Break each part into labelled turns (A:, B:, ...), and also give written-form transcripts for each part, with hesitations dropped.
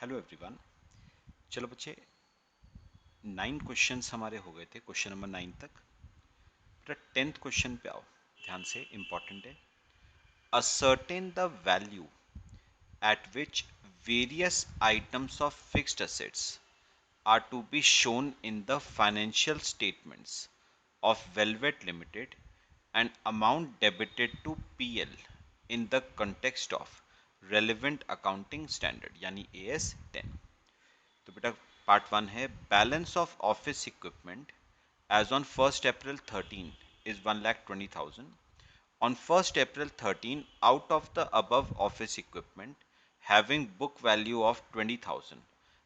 A: Hello everyone. चलो बच्चे, 9 questions हमारे हो गए थे, क्वेश्चन नंबर 9 तक। बेटा 10th क्वेश्चन पे आओ, ध्यान से, इंपॉर्टेंट है। Ascertain the value at which various items of fixed assets are to be shown in the financial statements of Velvet Limited and amount debited to PL in the context of relevant accounting standard यानी AS 10। तो बेटा part 1 है, balance of office equipment as on 1st April 13 is 1,20,000. On 1st April 13, out of the above office equipment having book value of 20,000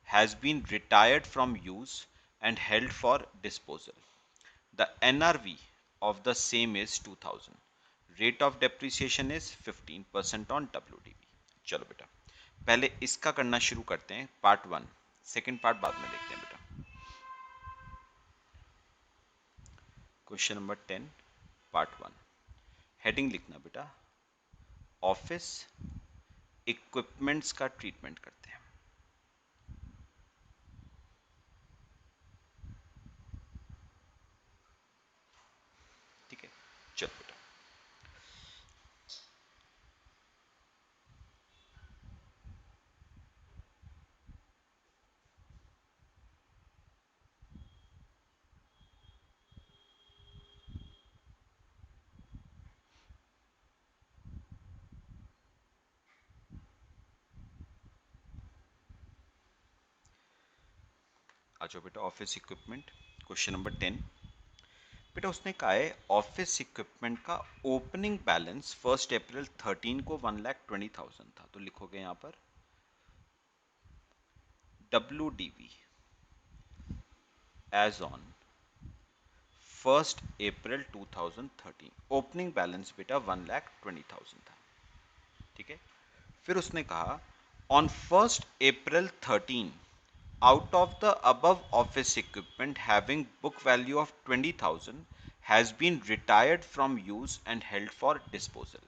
A: has been retired from use and held for disposal. The NRV of the same is 2000. Rate of depreciation is 15% on WDV. चलो बेटा, पहले इसका करना शुरू करते हैं, part 1। Second part बाद में देखते हैं बेटा। Question number 10 part 1। हेडिंग लिखना बेटा, ऑफिस इक्विपमेंट्स का ट्रीटमेंट करते हैं। ठीक है, चलो बेटा। आ जाओ बेटा, ऑफिस इक्विपमेंट, क्वेश्चन नंबर 10। बेटा उसने कहा है ऑफिस इक्विपमेंट का ओपनिंग बैलेंस 1st April 13 को 1,20,000 था। तो लिखोगे यहां पर WDV as on 1st April 2013। Opening balance बेटा 1,20,000 था। ठीक है, फिर उसने कहा on 1st April 13 out of the above office equipment having book value of 20,000 has been retired from use and held for disposal.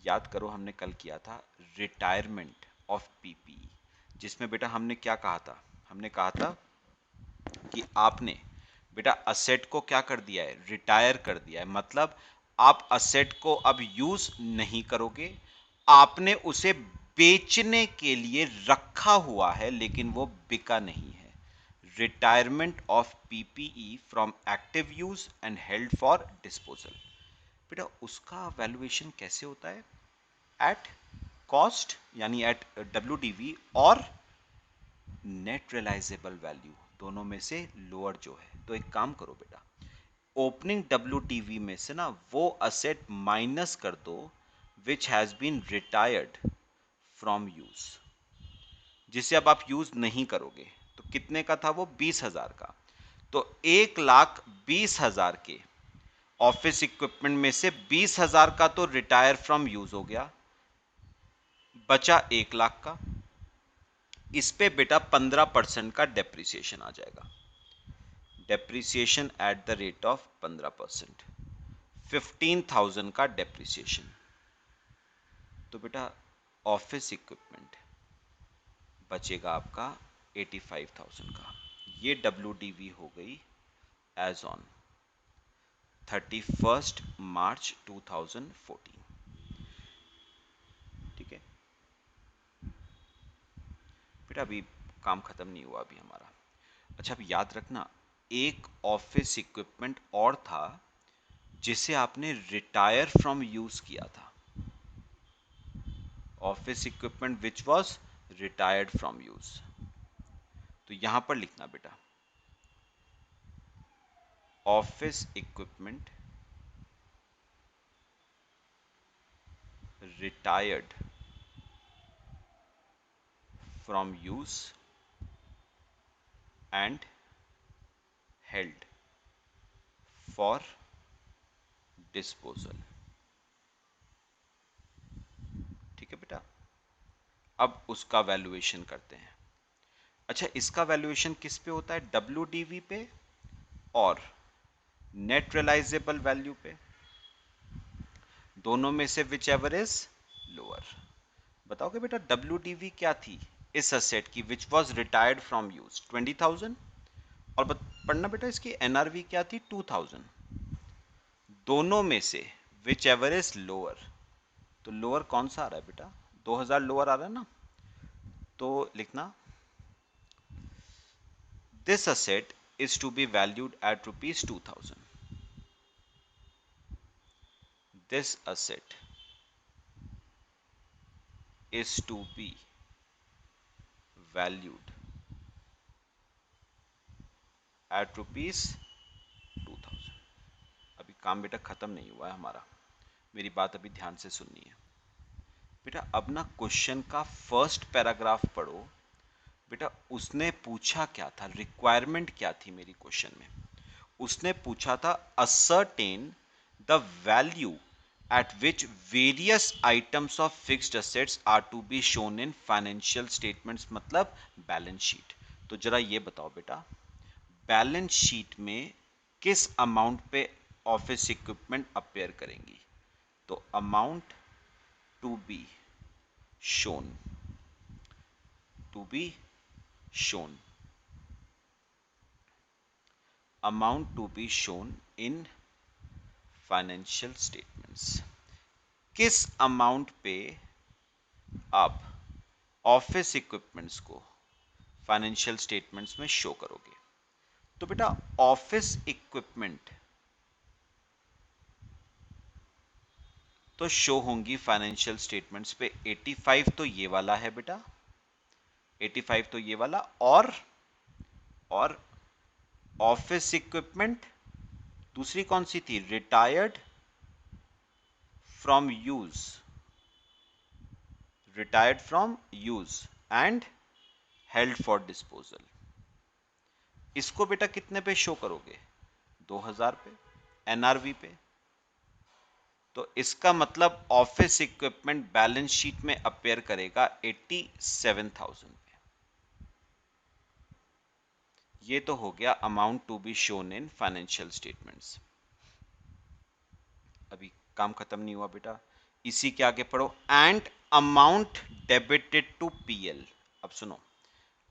A: याद करो हमने कल किया था रिटायरमेंट ऑफ पीपीई, जिसमें बेटा हमने क्या कहा था? हमने कहा था कि आपने बेटा असेट को क्या कर दिया है? रिटायर कर दिया है। मतलब आप असेट को अब यूज नहीं करोगे, आपने उसे बेचने के लिए रखा हुआ है, लेकिन वो बिका नहीं है। Retirement of PPE from active use and held for disposal. बेटा उसका वैल्यूएशन कैसे होता है? एट कॉस्ट यानी एट डब्ल्यूडीवी और नेट रियलाइजेबल वैल्यू, दोनों में से लोअर जो है। तो एक काम करो बेटा, ओपनिंग डब्ल्यूडीवी में से ना वो असेट माइनस कर दो which has been retired from use, जिसे अब आप यूज नहीं करोगे। तो कितने का था वो? 20,000 का। तो 1,20,000 के ऑफिस इक्विपमेंट में से 20,000 का तो रिटायर फ्रॉम यूज हो गया, बचा 1,00,000 का। इस पे बेटा 15% का डेप्रिसिएशन आ जाएगा। Depreciation at the rate of 15%, 15,000 का डेप्रिसिएशन। तो बेटा ऑफिस इक्विपमेंट बचेगा आपका 85,000 का। ये WDV हो गई एज ऑन 31st March 2014। ठीक है बेटा, अभी काम खत्म नहीं हुआ अभी हमारा। अच्छा, अब याद रखना, एक ऑफिस इक्विपमेंट और था जिसे आपने रिटायर फ्रॉम यूज किया था। Office equipment which was retired from use. तो यहां पर लिखना बेटा, office equipment retired from use and held for disposal. ठीक है बेटा, अब उसका वैल्यूएशन करते हैं। अच्छा, इसका वैल्यूएशन किस पे होता है? WDV पे और नेट रियलाइजेबल वैल्यू पे, दोनों में से विच एवर इज लोअर। बताओगे बेटा WDV क्या थी? इस असेट की which was retired from use 20,000 और पढ़ना बेटा इसकी एनआरवी क्या थी 2000। दोनों में से विच एवर इज लोअर, तो लोअर कौन सा आ रहा है बेटा 2000 लोअर आ रहा है ना, तो लिखना this asset is to be valued at rupees 2000। This asset is to be valued at rupees 2000। अभी काम बेटा खत्म नहीं हुआ है हमारा, मेरी बात अभी ध्यान से सुननी है बेटा। अब ना क्वेश्चन का फर्स्ट पैराग्राफ पढ़ो बेटा। उसने पूछा क्या था, रिक्वायरमेंट क्या थी मेरी क्वेश्चन में, उसने पूछा था ascertain the value at which various items of fixed assets are to be shown in financial statements, मतलब बैलेंस शीट। तो जरा ये बताओ बेटा बैलेंस शीट में किस अमाउंट पे ऑफिस इक्विपमेंट अपेयर करेंगी, तो amount to be shown, to be shown, amount to be shown in financial statements. किस अमाउंट पे आप ऑफिस इक्विपमेंट्स को फाइनेंशियल स्टेटमेंट्स में शो करोगे, तो बेटा ऑफिस इक्विपमेंट तो शो होंगी फाइनेंशियल स्टेटमेंट्स पे 85 तो ये वाला है बेटा, 85 तो ये वाला, और ऑफिस इक्विपमेंट दूसरी कौन सी थी retired from use, retired from use and held for disposal. इसको बेटा कितने पे शो करोगे 2000 पे एनआरवी पे, तो इसका मतलब ऑफिस इक्विपमेंट बैलेंस शीट में अपेयर करेगा 87,000 पे। ये तो हो गया amount to be shown in financial statements. अभी काम खत्म नहीं हुआ बेटा, इसी के आगे पढ़ो and amount debited to PL. अब सुनो,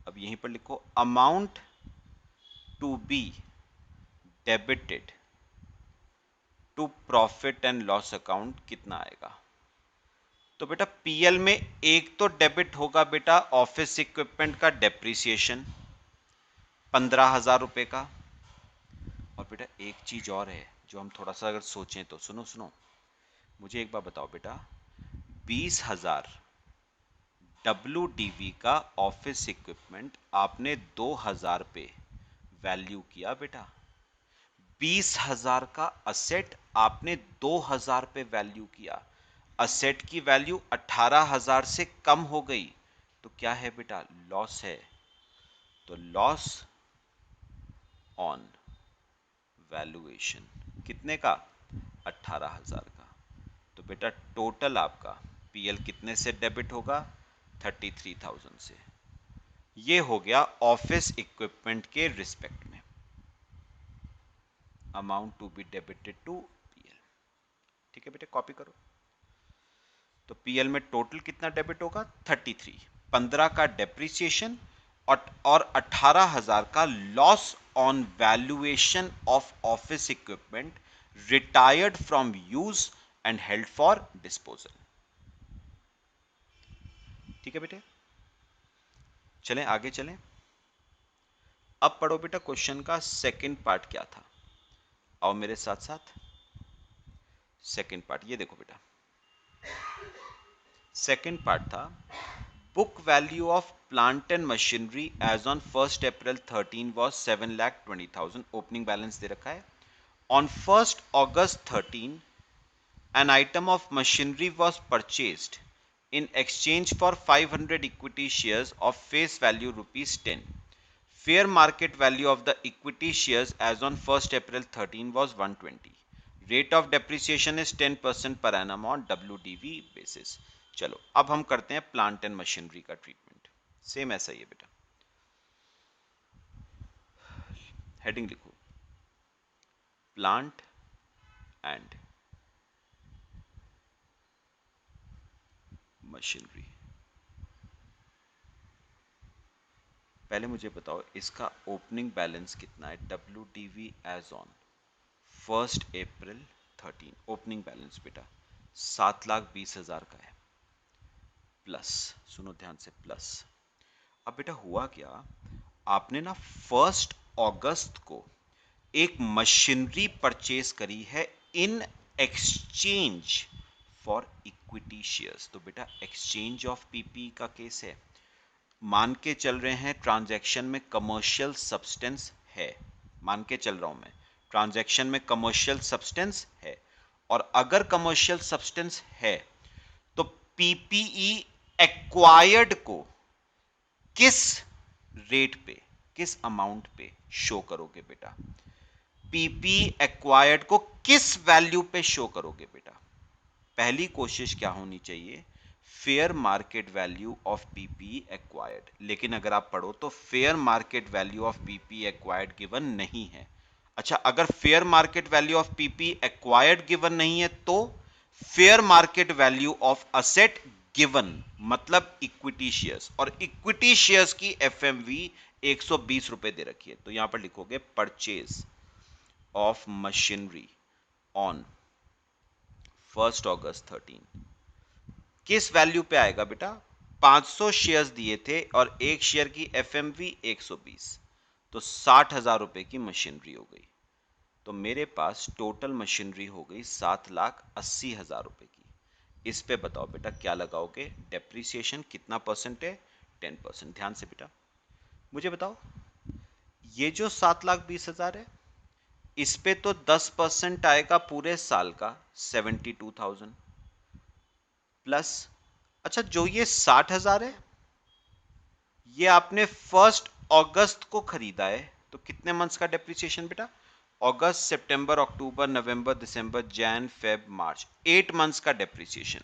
A: अब यहीं पर लिखो amount to be debited to profit and loss account कितना आएगा, तो बेटा पीएल में एक तो डेबिट होगा बेटा ऑफिस इक्विपमेंट का डेप्रिसिएशन 15,000 रुपए का, और बेटा एक चीज और है जो हम थोड़ा सा अगर सोचें तो सुनो सुनो, मुझे एक बार बताओ बेटा 20,000 WDV का ऑफिस इक्विपमेंट आपने 2,000 पे वैल्यू किया बेटा, 20,000 का असेट आपने 2,000 पे वैल्यू किया, असेट की वैल्यू 18,000 से कम हो गई, तो क्या है बेटा लॉस है, तो लॉस ऑन वैल्यूएशन कितने का 18,000 का, तो बेटा टोटल आपका पीएल कितने से डेबिट होगा 33,000 से। ये हो गया ऑफिस इक्विपमेंट के रिस्पेक्ट में amount to be debited to PL. ठीक है बेटा कॉपी करो, तो पीएल में टोटल कितना डेबिट होगा 33, 15 का डेप्रिसिएशन और 18,000 का loss on valuation of office equipment retired from use and held for disposal. ठीक है बेटे, चलें आगे चलें। अब पढ़ो बेटा क्वेश्चन का सेकंड पार्ट क्या था, आओ मेरे साथ साथ। सेकंड पार्ट ये देखो बेटा, सेकंड पार्ट था book value of plant and machinery as on 1st April 13 was 7,20,000। Opening balance दे रखा है। On 1st August 13 an item of machinery was purchased in exchange for 500 equity shares of face value rupees 10. Fair market value of the equity shares as on 1st April 13 was 120. Rate of depreciation is 10% per annum on WDV basis. चलो अब हम करते हैं plant and machinery का treatment. Same ऐसा ही है बेटा, heading लिखो प्लांट एंड मशीनरी। पहले मुझे बताओ इसका ओपनिंग बैलेंस कितना है, WDV as on 1 April 13, opening balance बेटा 7,20,000 का है, प्लस, सुनो ध्यान से, प्लस। अब बेटा हुआ क्या, आपने ना 1 अगस्त को एक मशीनरी परचेज करी है in exchange for equity shares. तो बेटा एक्सचेंज ऑफ पीपी का केस है, मान के चल रहे हैं ट्रांजैक्शन में कमर्शियल सब्सटेंस है, मान के चल रहा हूं मैं ट्रांजैक्शन में कमर्शियल सब्सटेंस है, और अगर कमर्शियल सब्सटेंस है तो पीपीई एक्वायर्ड को किस रेट पे, किस अमाउंट पे शो करोगे बेटा, पीपी एक्वायर्ड को किस वैल्यू पे शो करोगे बेटा। पहली कोशिश क्या होनी चाहिए, fair market value of PP acquired, लेकिन अगर आप पढ़ो तो fair market value of PP acquired given नहीं है। अच्छा, अगर fair market value of PP acquired given नहीं है तो fair market value of asset given, मतलब इक्विटी शेयर्स, और इक्विटी शेयर्स की एफएमवी 120 रुपए दे रखी है, तो यहां पर लिखोगे परचेज ऑफ मशीनरी ऑन 1 अगस्त 13, किस वैल्यू पे आएगा बेटा, 500 शेयर्स दिए थे और एक शेयर की एफएमवी 120, तो 60,000 रुपए की मशीनरी हो गई। तो मेरे पास टोटल मशीनरी हो गई 7,80,000 रुपए की। इस पे बताओ बेटा क्या लगाओगे, डेप्रिसिएशन कितना परसेंट है, 10%। ध्यान से बेटा मुझे बताओ, ये जो 7,20,000 है इस पे तो 10% आएगा पूरे साल का 72,000 प्लस, अच्छा जो ये 60,000 है ये आपने 1 अगस्त को खरीदा है, तो कितने मंथ्स का डेप्रिसिएशन बेटा, अगस्त, सितंबर, अक्टूबर, नवंबर, दिसंबर, जैन, फेब, मार्च, 8 मंथ्स का डेप्रिसिएशन।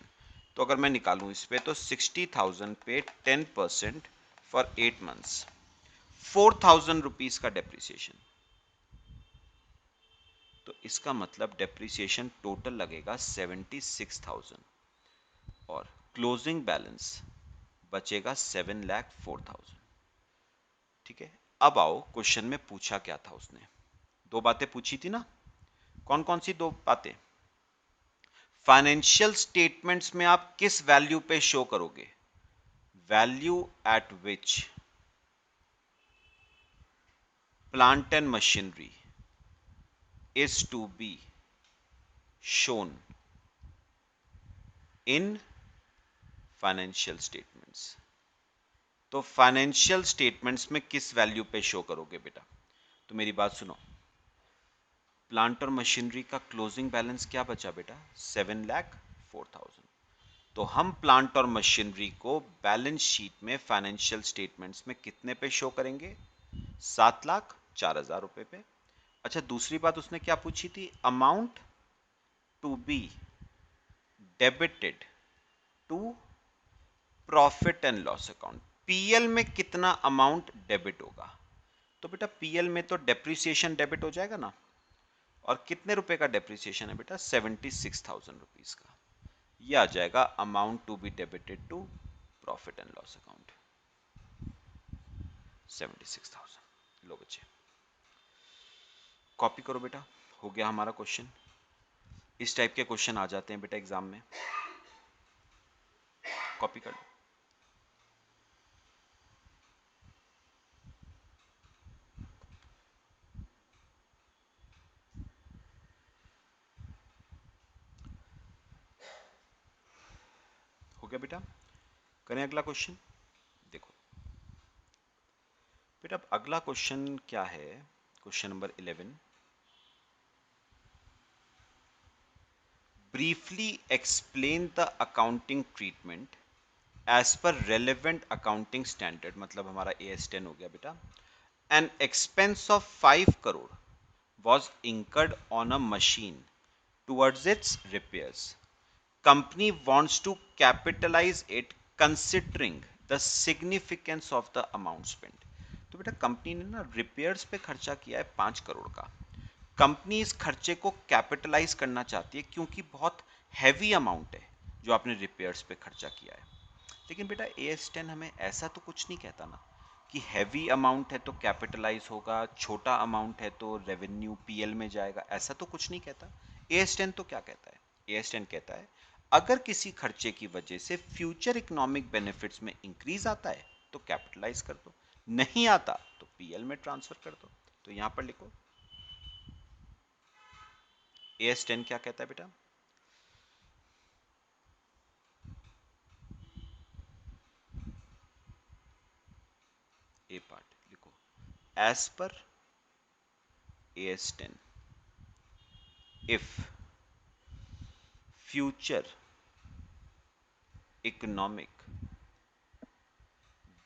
A: तो अगर मैं निकालूं इस पे तो 60,000 पे 10% फॉर 8 मंथ्स, 4,000 रुपीज का डेप्रिसिएशन। तो इसका मतलब डेप्रिसिएशन टोटल लगेगा 76,000 और क्लोजिंग बैलेंस बचेगा 7,04,000। ठीक है, अब आओ क्वेश्चन में पूछा क्या था उसने, दो बातें पूछी थी ना, कौन कौन सी दो बातें, फाइनेंशियल स्टेटमेंट्स में आप किस वैल्यू पे शो करोगे, value at which plant and machinery is to be shown in financial statements. तो फाइनेंशियल स्टेटमेंट्स में किस वैल्यू पे शो करोगे बेटा, तो मेरी बात सुनो, प्लांट और मशीनरी का क्लोजिंग बैलेंस क्या बचा बेटा, 7,04,000। तो हम प्लांट और मशीनरी को बैलेंस शीट में फाइनेंशियल स्टेटमेंट्स में कितने पे शो करेंगे, 7,04,000 रुपए पे। अच्छा दूसरी बात उसने क्या पूछी थी, amount to be debited to profit and loss account, PL में कितना अमाउंट डेबिट होगा। तो बेटा पीएल में तो डेप्रिसिएशन डेबिट हो जाएगा ना, और कितने रुपए का डेप्रिसिएशन है बेटा, 76,000 रुपीज का, ये आ जाएगा amount to be debited to profit and loss account 76,000। लो बच्चे कॉपी करो बेटा, हो गया हमारा क्वेश्चन। इस टाइप के क्वेश्चन आ जाते हैं बेटा एग्जाम में, कॉपी कर लो। हो गया बेटा, करें अगला क्वेश्चन। देखो बेटा अब अगला क्वेश्चन क्या है, question number 11, briefly explain the accounting treatment as per relevant accounting standard, मतलब हमारा AS10 हो गया बेटा। An expense of 5 crore was incurred on a machine towards its repairs. Company wants to capitalize it considering the significance of the amount spent. तो बेटा company ने ना repairs पे खर्चा किया है 5 करोड़ का, कंपनी इस खर्चे को कैपिटलाइज करना चाहती है क्योंकि बहुत हैवी अमाउंट है जो आपने रिपेयर्स पे खर्चा किया है। लेकिन बेटा AS10 हमें ऐसा तो कुछ नहीं कहता ना कि हैवी अमाउंट है तो कैपिटलाइज होगा, छोटा अमाउंट है तो रेवेन्यू पीएल में जाएगा, ऐसा तो कुछ नहीं कहता। एएस10 तो क्या कहता है? एएस10 कहता है अगर किसी खर्चे की वजह से फ्यूचर इकोनॉमिक बेनिफिट्स में इंक्रीज आता है तो कैपिटलाइज कर दो, नहीं आता तो पीएल में ट्रांसफर कर दो। तो यहां पर लिखो एएस10 क्या कहता है बेटा? ए पार्ट लिखो, एज पर एएस10 if future economic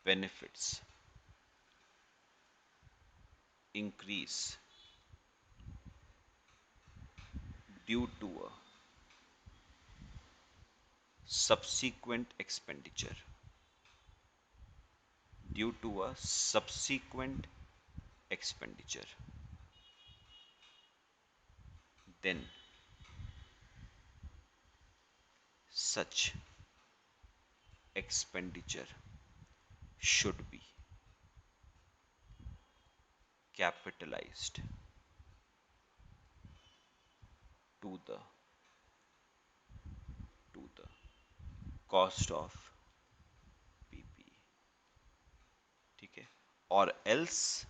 A: benefits increase due to a subsequent expenditure then such expenditure should be capitalized to the cost of PP, ठीक है, or else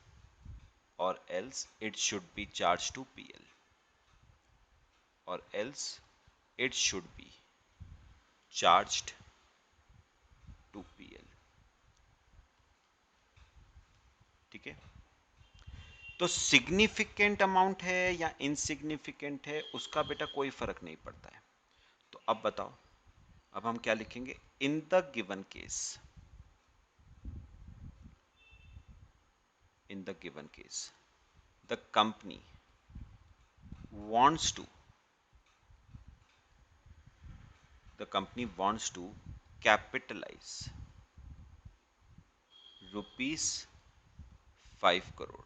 A: it should be charged to PL, or else it should be charged to PL, ठीक है। तो significant amount है या insignificant है उसका बेटा कोई फर्क नहीं पड़ता है। तो अब बताओ, अब हम क्या लिखेंगे? In the given case, the company wants to capitalize rupees 5 crore.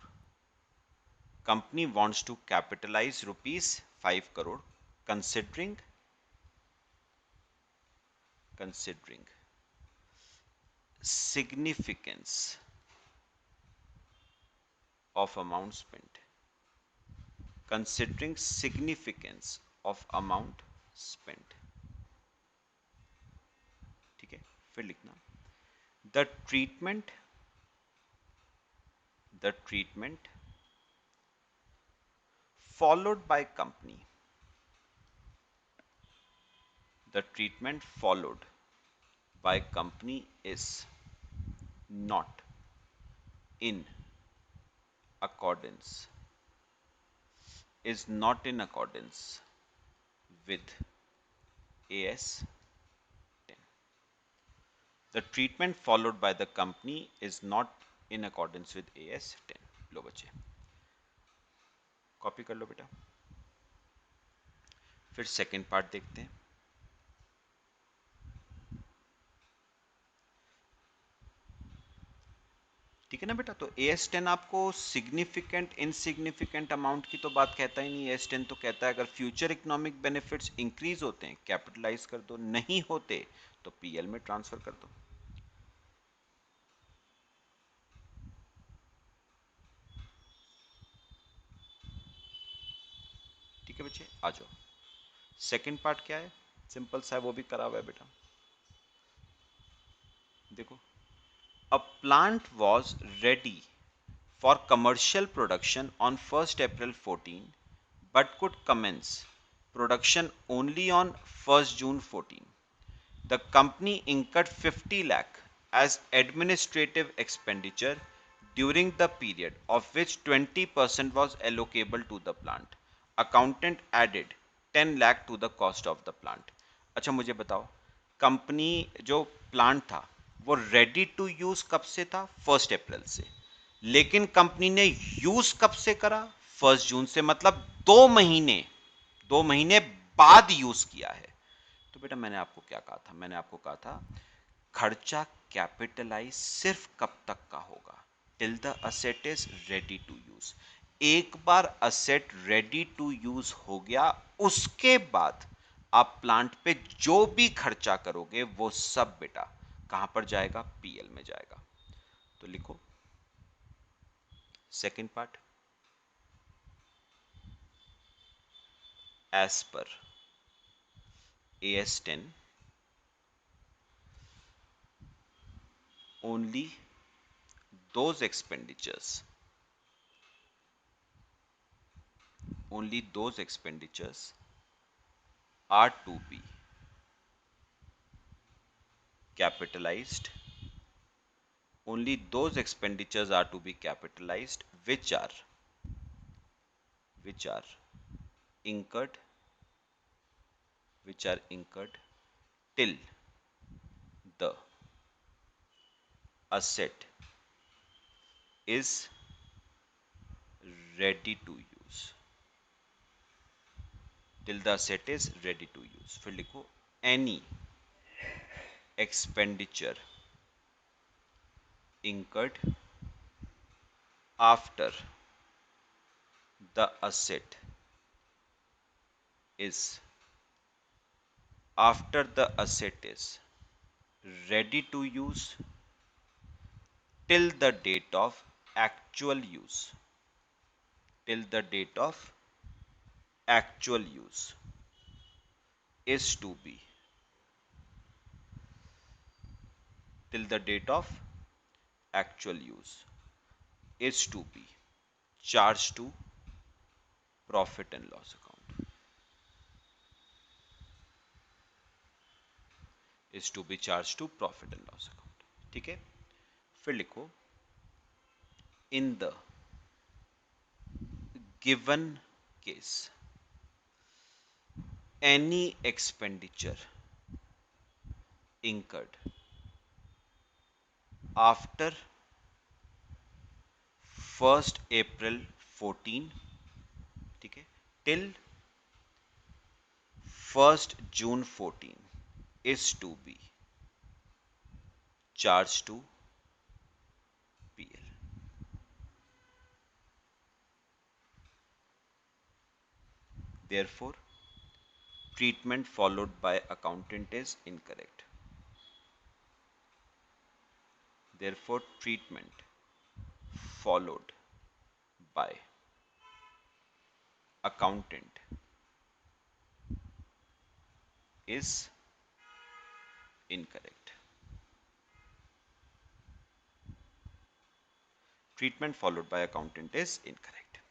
A: Company wants to capitalize rupees 5 crore considering significance of amount spent, ठीक है। फिर लिखना the treatment followed by company is not in accordance with AS10. The treatment followed by the company is not in accordance with AS10. लो बच्चे copy कर लो बेटा। फिर second part देखते हैं। ठीक है ना बेटा। तो AS10 आपको सिग्निफिकेंट इनसिग्निफिकेंट अमाउंट की तो बात कहता ही नहीं। AS10 तो कहता है अगर फ्यूचर इकोनॉमिक बेनिफिट्स इंक्रीज होते हैं कैपिटलाइज कर दो, नहीं होते तो पीएल में ट्रांसफर कर दो। ठीक है बच्चे, आ जाओ। सेकेंड पार्ट क्या है? सिंपल सा है, वो भी करा हुआ है बेटा। देखो, a plant was ready for commercial production on 1st April 14 but could commence production only on 1st June 14. The company incurred 50 lakh as administrative expenditure during the period, of which 20% was allocable to the plant. Accountant added 10 lakh to the cost of the plant. अच्छा मुझे बताओ, company जो plant था वो ready to use कब से था? 1 अप्रैल से। लेकिन कंपनी ने यूज कब से करा? 1 जून से, मतलब 2 महीने बाद यूज किया है। तो बेटा मैंने आपको क्या कहा था? मैंने आपको कहा था खर्चा कैपिटलाइज सिर्फ कब तक का होगा? Till the asset is ready to use. एक बार असेट रेडी टू यूज हो गया उसके बाद आप प्लांट पे जो भी खर्चा करोगे वो सब बेटा कहां पर जाएगा? पीएल में जाएगा। तो लिखो second part, as per AS 10, only those expenditures are to be capitalized. Only those expenditures are to be capitalized which are incurred till the asset is ready to use. Till the asset is ready to use. फिर लिखो any expenditure incurred after the asset is ready to use till the date of actual use. Till the date of actual use is to be. Till the date of actual use is to be charged to profit and loss account. Is to be charged to profit and loss account. ठीक है, फिर लिखो in the given case any expenditure incurred after 1st April 14, ठीक है, till 1st June 14 is to be charged to PL. Therefore, treatment followed by accountant is incorrect. Therefore, treatment followed by accountant is incorrect. Treatment followed by accountant is incorrect.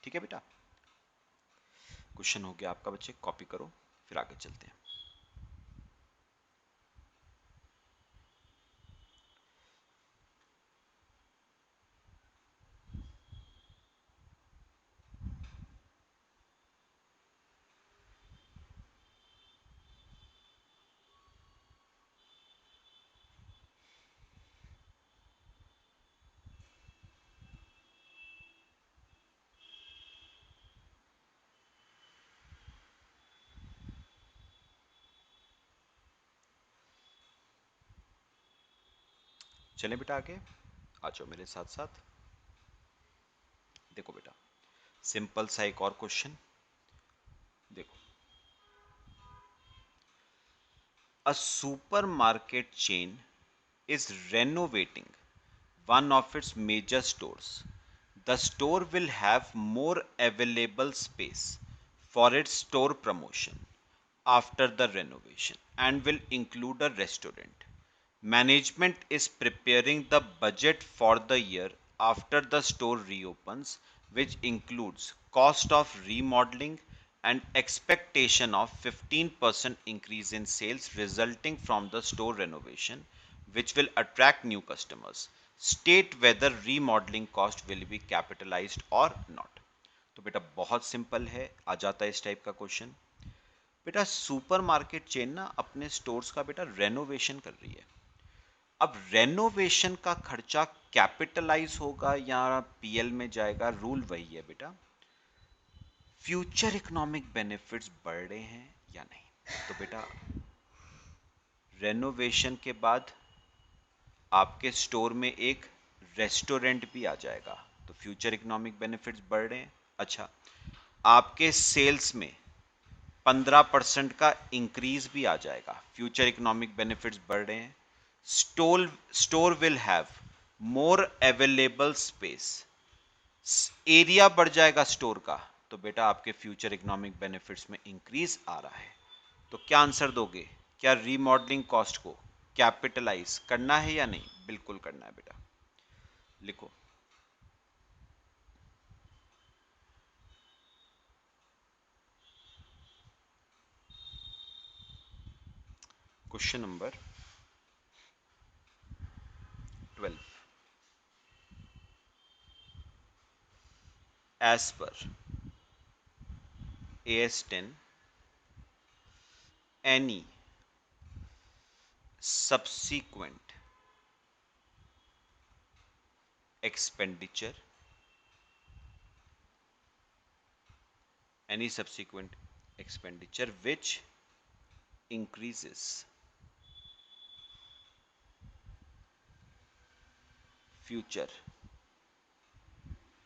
A: ठीक है बेटा, question हो गया आपका बच्चे, copy करो फिर आगे चलते हैं. चलें बेटा आगे, आ जाओ मेरे साथ साथ. देखो बेटा, सिंपल सा एक और क्वेश्चन देखो. A supermarket chain is renovating one of its major stores. The store will have more available space for its store promotion after the renovation and will include a restaurant. Management is preparing the budget for the year after the store reopens, which includes cost of remodeling and expectation of 15% increase in sales resulting from the store renovation, which will attract new customers. State whether remodeling cost will be capitalized or not. तो बेटा बहुत simple है, आ जाता है इस type का question. बेटा supermarket chain ना अपने स्टोर्स का बेटा रेनोवेशन कर रही है. अब रेनोवेशन का खर्चा कैपिटलाइज होगा या पीएल में जाएगा, रूल वही है बेटा, फ्यूचर इकोनॉमिक बेनिफिट्स बढ़ रहे हैं या नहीं. तो बेटा रेनोवेशन के बाद आपके स्टोर में एक रेस्टोरेंट भी आ जाएगा, तो फ्यूचर इकोनॉमिक बेनिफिट्स बढ़ रहे हैं. अच्छा, आपके सेल्स में 15% का इंक्रीज भी आ जाएगा, फ्यूचर इकोनॉमिक बेनिफिट्स बढ़ रहे हैं. Store will have more available space area बढ़ जाएगा स्टोर का, तो बेटा आपके फ्यूचर इकोनॉमिक बेनिफिट्स में इंक्रीज आ रहा है। तो क्या आंसर दोगे? क्या रीमॉडलिंग कॉस्ट को कैपिटलाइज करना है या नहीं? बिल्कुल करना है बेटा, लिखो। Question number 12, as per AS10, any subsequent expenditure, any subsequent expenditure which increases future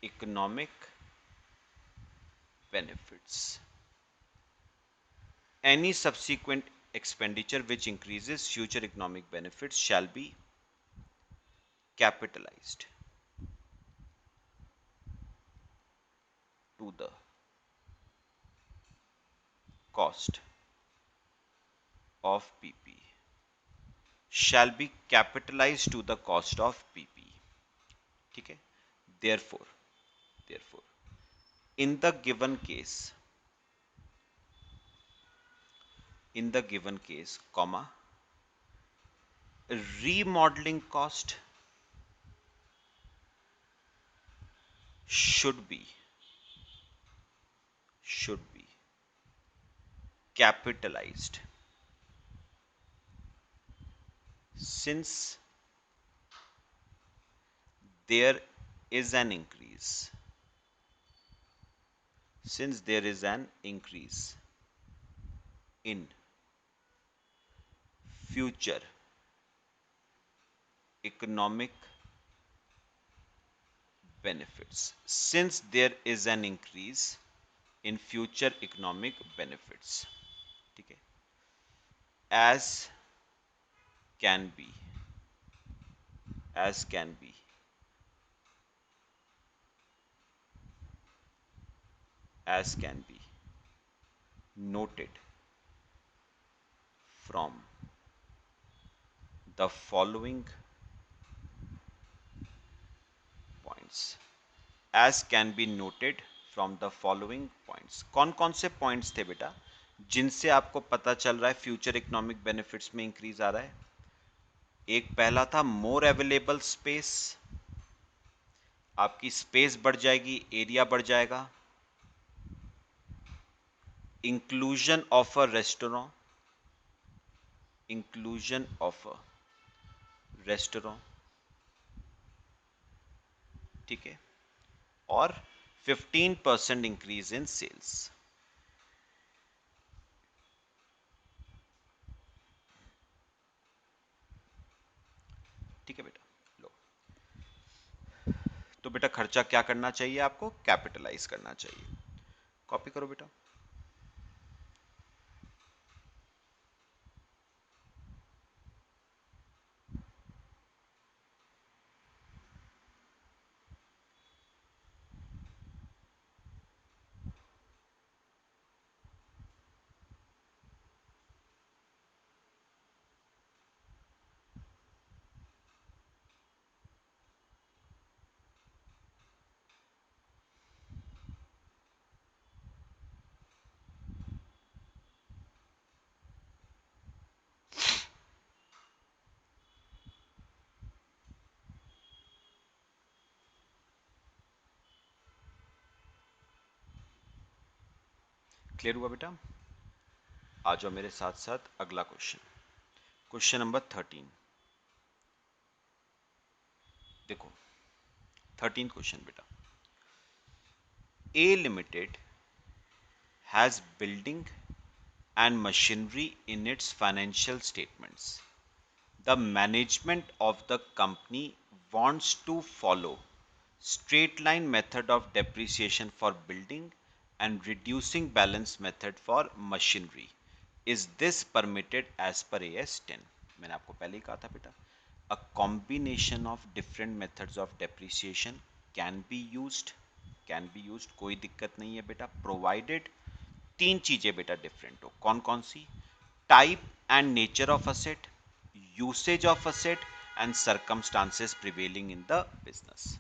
A: economic benefits, any subsequent expenditure which increases future economic benefits shall be capitalized to the cost of PP, shall be capitalized to the cost of PP. ठीक है? Therefore in the given case, comma, remodeling cost should be capitalized since there is an increase, in future economic benefits, since there is an increase in future economic benefits, ठीक है, as can be as can be as can be noted from the following points, as can be noted from the following points। कौन कौन से points थे बेटा जिनसे आपको पता चल रहा है फ्यूचर इकोनॉमिक बेनिफिट्स में इंक्रीज आ रहा है? एक पहला था मोर अवेलेबल स्पेस, आपकी स्पेस बढ़ जाएगी, एरिया बढ़ जाएगा। इंक्लूजन ऑफ अ रेस्टोरेंट, ठीक है, और 15% इंक्रीज इन सेल्स। ठीक है बेटा, लो, तो बेटा खर्चा क्या करना चाहिए आपको? कैपिटलाइज करना चाहिए। कॉपी करो बेटा। क्लियर हुआ बेटा? आ जाओ मेरे साथ साथ अगला क्वेश्चन, क्वेश्चन नंबर 13। देखो 13 क्वेश्चन बेटा, A Limited has building and machinery in its financial statements. The management of the company wants to follow straight line method of depreciation for building and reducing balance method for machinery. Is this permitted as per AS10? मैंने आपको पहले ही कहा था बेटा, a combination of different methods of depreciation can be used can be used, कोई दिक्कत नहीं है बेटा, प्रोवाइडेड तीन चीजें बेटा डिफरेंट हो। कौन कौन सी? Type and nature of asset, usage of asset and circumstances prevailing in the business.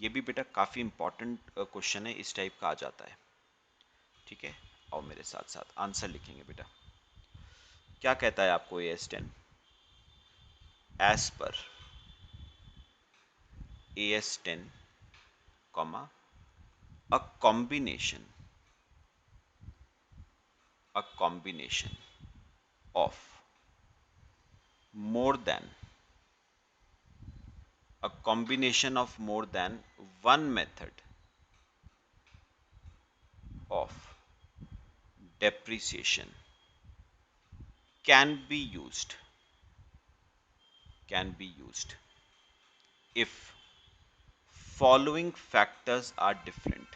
A: ये भी बेटा काफी इंपॉर्टेंट क्वेश्चन है, इस टाइप का आ जाता है। ठीक है, और मेरे साथ साथ आंसर लिखेंगे बेटा। क्या कहता है आपको AS10? As per AS10, comma, a combination of more than one method of depreciation can be used if following factors are different.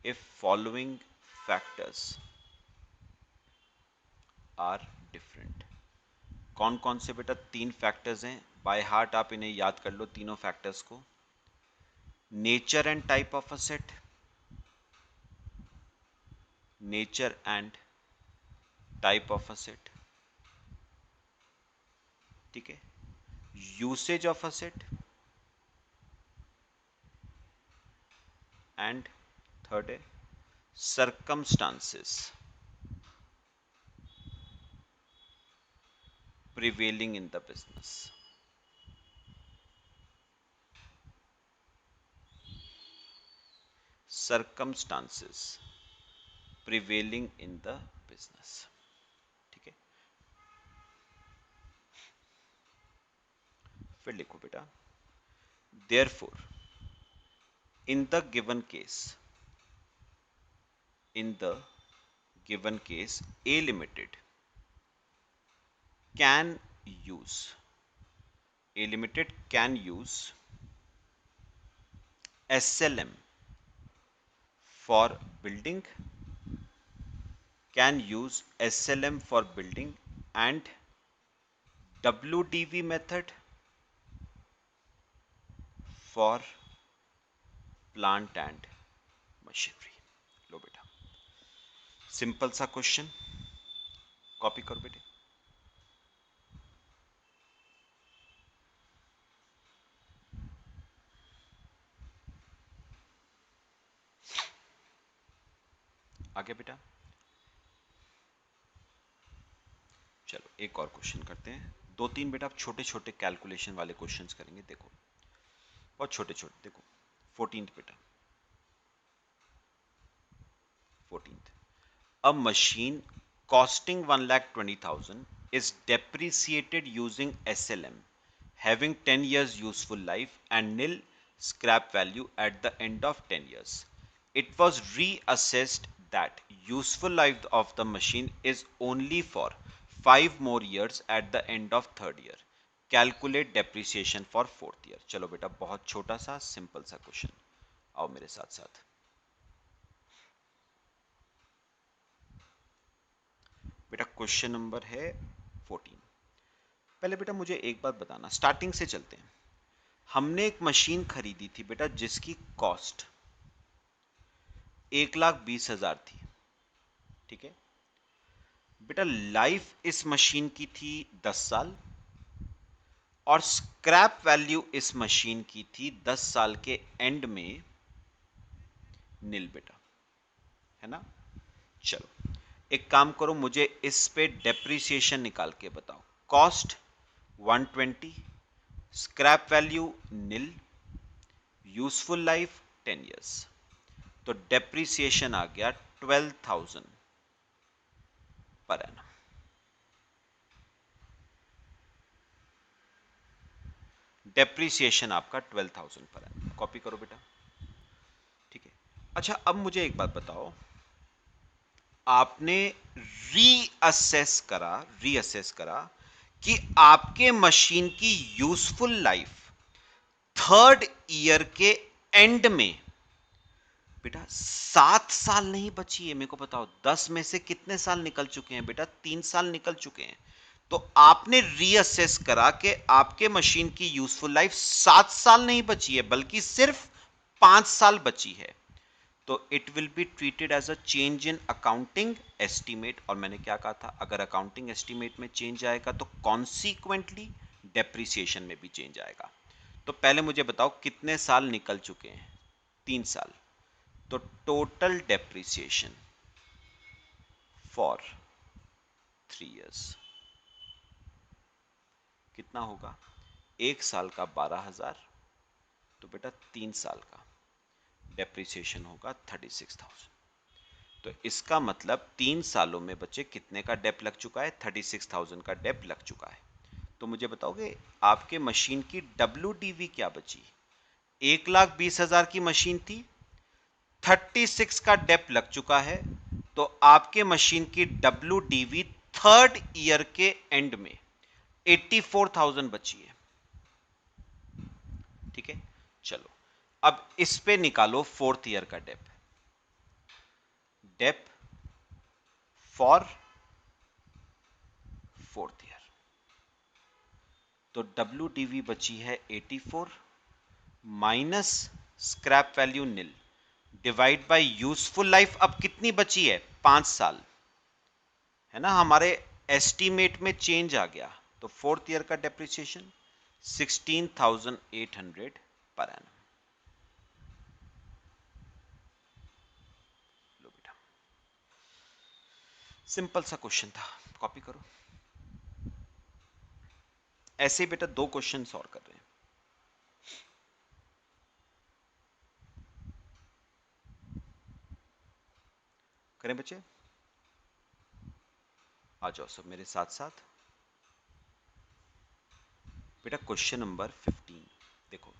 A: If following factors are different. कौन कौन से बेटा तीन फैक्टर्स हैं? बाय हार्ट आप इन्हें याद कर लो तीनों फैक्टर्स को। Nature and type of asset, nature and type of asset, ठीक है, usage of asset, and third है circumstances prevailing in the business. Circumstances prevailing in the business. ठीक है, फिर लिखो बेटा, therefore in the given case A limited can use SLM for building, and WDV method for plant and machinery. लो बेटा, simple सा question, copy करो बेटे। आगे बेटा, चलो एक और क्वेश्चन करते हैं। दो तीन बेटा आप छोटे छोटे कैलकुलेशन वाले क्वेश्चंस करेंगे। देखो बहुत छोटे छोटे, देखो 14th बेटा, 14th, a machine costing 1,20,000 is depreciated using SLM having 10 years useful life and nil scrap value at the end of 10 years. It was reassessed that useful life of the machine is only for 5 more years at the end of third year. Calculate depreciation for fourth year. चलो बेटा बहुत छोटा सा simple सा question, आओ मेरे साथ साथ। बेटा क्वेश्चन नंबर है 14। पहले बेटा मुझे एक बात बताना, स्टार्टिंग से चलते हैं। हमने एक मशीन खरीदी थी बेटा जिसकी कॉस्ट 1,20,000 थी, ठीक है बेटा। लाइफ इस मशीन की थी 10 साल और स्क्रैप वैल्यू इस मशीन की थी 10 साल के एंड में नील बेटा, है ना। चलो एक काम करो, मुझे इस पे डेप्रिसिएशन निकाल के बताओ। कॉस्ट 120, स्क्रैप वैल्यू नील, यूजफुल लाइफ 10 इयर्स, तो डेप्रिसिएशन आ गया 12,000 पर एनम। डेप्रिसिएशन आपका 12,000 पर एनम, कॉपी करो बेटा, ठीक है। अच्छा अब मुझे एक बात बताओ, आपने रीअसेस करा कि आपके मशीन की यूजफुल लाइफ थर्ड ईयर के एंड में बेटा 7 साल नहीं बची है। मेरे को बताओ 10 में से कितने साल निकल चुके हैं बेटा? 3 साल निकल चुके हैं। तो आपने रीअसेस करा कि आपके मशीन की यूजफुल लाइफ 7 साल नहीं बची है बल्कि सिर्फ 5 साल बची है, तो it will be treated as a change in accounting estimate. और मैंने क्या कहा था, अगर अकाउंटिंग एस्टीमेट में चेंज आएगा तो कॉन्सिक्वेंटली डेप्रिसिएशन में भी चेंज आएगा। तो पहले मुझे बताओ कितने साल निकल चुके हैं, 3 साल। तो टोटल डेप्रिसिएशन फॉर 3 इयर्स कितना होगा, 1 साल का 12,000, तो बेटा 3 साल का डेप्रिसिएशन होगा 36,000। तो इसका मतलब 3 सालों में बच्चे कितने का डेप लग चुका है, 36,000 का डेप लग चुका है। तो मुझे बताओगे आपके मशीन की WDV क्या बची, 1,20,000 की मशीन थी, 36 का डेप लग चुका है, तो आपके मशीन की WDV थर्ड ईयर के एंड में 84,000 बची है। ठीक है, चलो अब इस पे निकालो फोर्थ ईयर का dep, dep for fourth year. तो WDV बची है 84 minus scrap value nil divide by useful life. अब कितनी बची है, 5 साल है ना, हमारे एस्टीमेट में चेंज आ गया, तो फोर्थ ईयर का डेप्रिसिएशन 16,800 पर एनम। लो बेटा, सिंपल सा क्वेश्चन था, कॉपी करो। ऐसे ही बेटा 2 क्वेश्चन और कर रहे हैं। करें बच्चे, आ जाओ सब मेरे साथ साथ। बेटा क्वेश्चन नंबर 15 देखो,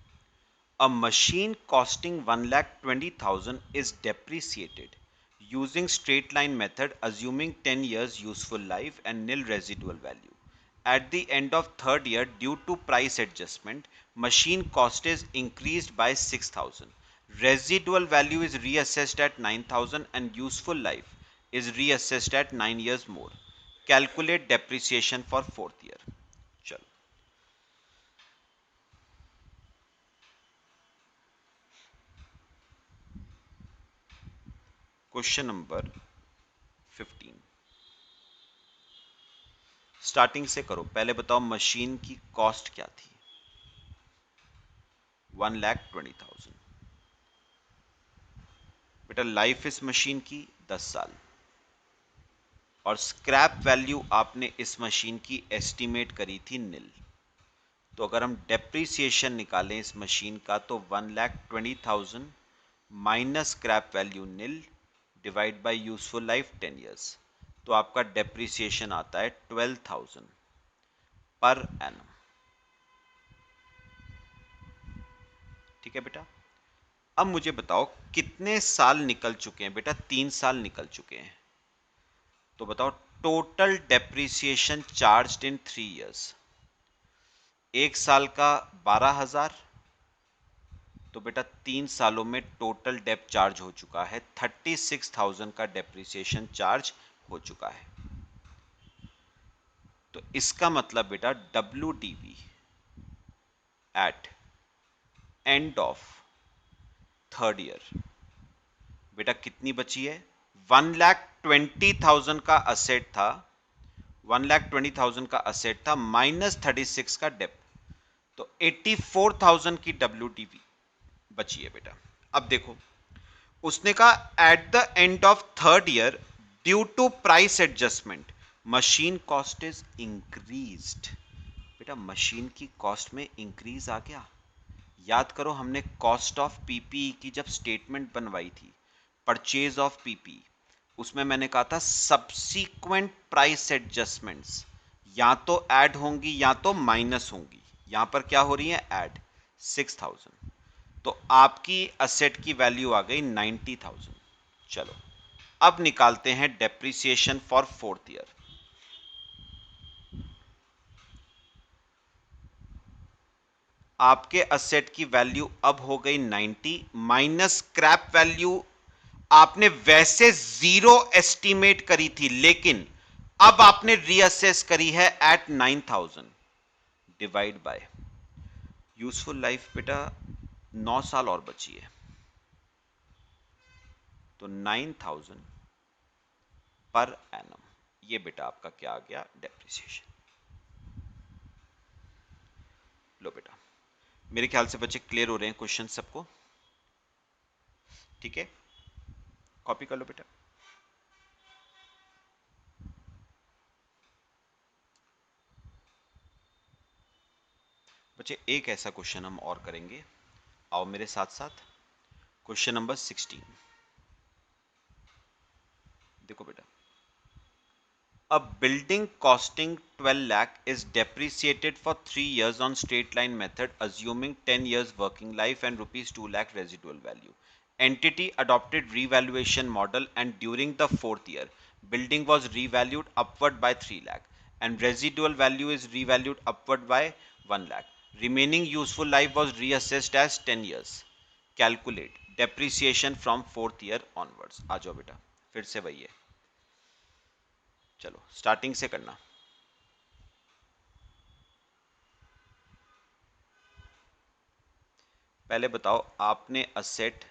A: a machine costing 1,20,000 is depreciated using straight line method assuming 10 years useful life and nil residual value. At the end of third year, due to price adjustment, machine cost is increased by 6,000. Residual value is reassessed at 9,000 and useful life is reassessed at 9 years more. Calculate depreciation for fourth year. चलो question number 15 starting से करो। पहले बताओ machine की cost क्या थी, 1,20,000। बेटा life इस मशीन की 10 साल, और स्क्रैप वैल्यू आपने इस मशीन की एस्टीमेट करी थी निल। तो अगर हम डेप्रीसिएशन निकालें इस मशीन का, तो 1,20,000 minus scrap value nil divide by useful life 10 years, तो आपका डेप्रीसिएशन आता है 12,000 पर एनम। ठीक है बेटा, अब मुझे बताओ कितने साल निकल चुके हैं। बेटा 3 साल निकल चुके हैं, तो बताओ टोटल डेप्रीसिएशन चार्ज्ड इन 3 इयर्स। 1 साल का 12,000, तो बेटा 3 सालों में टोटल डेप चार्ज हो चुका है 36,000 का डेप्रीसिएशन चार्ज हो चुका है। तो इसका मतलब बेटा WDV at end of third year बेटा कितनी बची है, 1,20,000 का असेट था, 1,20,000 का असेट था माइनस 36 का डेप, तो 84,000 की WDV बची है बेटा। अब देखो उसने कहा at the end of third year due to price adjustment machine cost is increased. बेटा मशीन की कॉस्ट में इंक्रीज आ गया। याद करो हमने कॉस्ट ऑफ पीपीई की जब स्टेटमेंट बनवाई थी, परचेज ऑफ पीपीई, उसमें मैंने कहा था सब्सीक्वेंट प्राइस एडजस्टमेंट्स या तो ऐड होंगी या तो माइनस होंगी। यहां पर क्या हो रही है, ऐड 6,000, तो आपकी असेट की वैल्यू आ गई 90,000। चलो अब निकालते हैं डेप्रिसिएशन फॉर फोर्थ ईयर। आपके असेट की वैल्यू अब हो गई 90 माइनस स्क्रैप वैल्यू आपने वैसे 0 एस्टीमेट करी थी, लेकिन अब आपने रीअसेस करी है at 9,000 divide by useful life. बेटा 9 साल और बची है, तो 9,000 पर एनम, ये बेटा आपका क्या आ गया, डेप्रिसिएशन। लो बेटा, मेरे ख्याल से बच्चे क्लियर हो रहे हैं क्वेश्चन सबको, ठीक है, कॉपी कर लो बेटा। बच्चे एक ऐसा क्वेश्चन हम और करेंगे, आओ मेरे साथ साथ। क्वेश्चन नंबर 16, देखो बेटा, a building costing 12 lakh is depreciated for 3 years on straight line method assuming 10 years working life and rupees 2 lakh residual value. Entity adopted revaluation model and during the 4th year building was revalued upward by 3 lakh and residual value is revalued upward by 1 lakh. Remaining useful life was reassessed as 10 years. Calculate depreciation from 4th year onwards. आ जाओ बेटा, फिर से वही है, चलो starting से करना। पहले बताओ, आपने असेट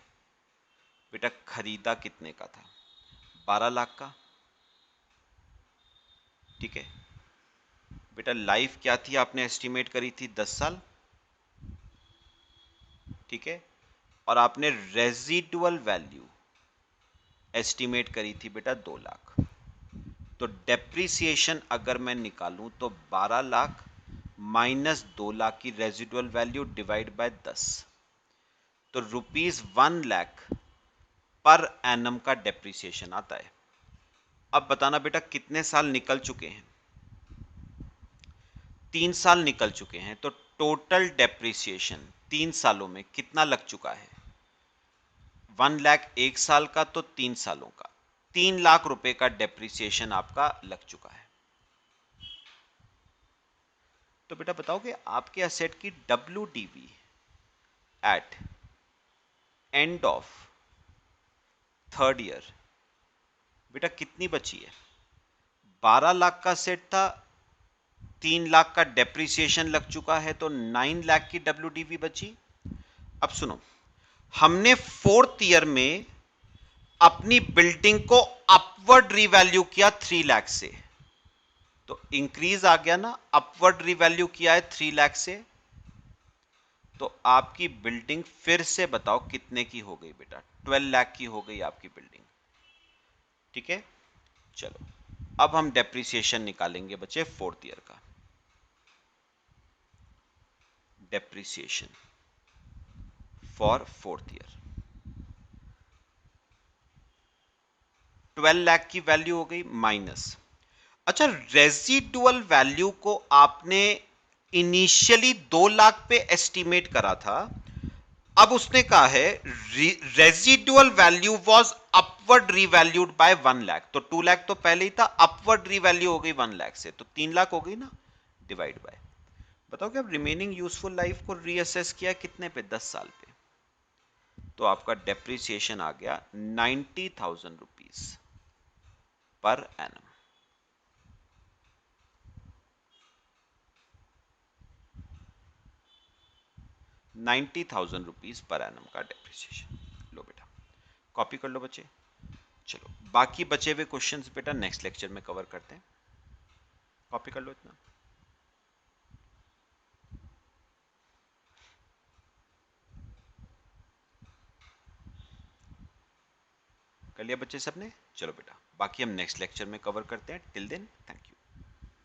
A: बेटा खरीदा कितने का था, 12 लाख का, ठीक है बेटा। लाइफ क्या थी आपने एस्टिमेट करी थी, 10 साल, ठीक है। और आपने रेजिडुअल वैल्यू एस्टिमेट करी थी बेटा 2 लाख। तो डेप्रिसिएशन अगर मैं निकालूं तो 12 लाख माइनस 2 लाख की रेजिडुअल वैल्यू डिवाइड बाय 10, तो ₹1 लाख पर एनम का डेप्रिसिएशन आता है। अब बताना बेटा कितने साल निकल चुके हैं, 3 साल निकल चुके हैं, तो टोटल डेप्रिसिएशन 3 सालों में कितना लग चुका है, 1 लाख 1 साल का, तो 3 सालों का 3 लाख रुपए का डेप्रिसिएशन आपका लग चुका है। तो बेटा बताओ कि आपके असेट की WDV at end of 3rd year बेटा कितनी बची है, 12 लाख का सेट था, 3 लाख का डेप्रिसिएशन लग चुका है, तो 9 लाख की WDV बची। अब सुनो, हमने 4th ईयर में अपनी बिल्डिंग को अपवर्ड रिवैल्यू किया 3 लाख से, तो इंक्रीज आ गया ना, अपवर्ड रिवैल्यू किया है 3 लाख से, तो आपकी बिल्डिंग फिर से बताओ कितने की हो गई बेटा, 12 लाख की हो गई आपकी बिल्डिंग, ठीक है। चलो अब हम डेप्रिसिएशन निकालेंगे बच्चे 4th ईयर का। Depreciation for 4th year 12 lakh की वैल्यू हो गई माइनस, अच्छा रेजिडुअल वैल्यू को आपने इनिशियली 2 लाख पे एस्टिमेट करा था, अब उसने कहा है residual value was upward revalued by 1 lakh, तो 2 लाख तो पहले ही था, अपवर्ड रिवैल्यू हो गई 1 लाख से, तो 3 लाख हो गई ना, डिवाइड बाय, बताओ कि अब रिमेनिंग यूजफुल लाइफ को रीअसेस किया कितने पे, 10 साल पे, तो आपका डेप्रिसिएशन आ गया 90,000 rupees per annum. 90,000 rupees per annum का डेप्रिसिएशन। लो बेटा कॉपी कर लो बच्चे। चलो बाकी बचे हुए क्वेश्चंस बेटा नेक्स्ट लेक्चर में कवर करते हैं, कॉपी कर लो इतना। कर लिया बच्चे सबने, चलो बेटा बाकी हम नेक्स्ट लेक्चर में कवर करते हैं, टिल देन थैंक यू।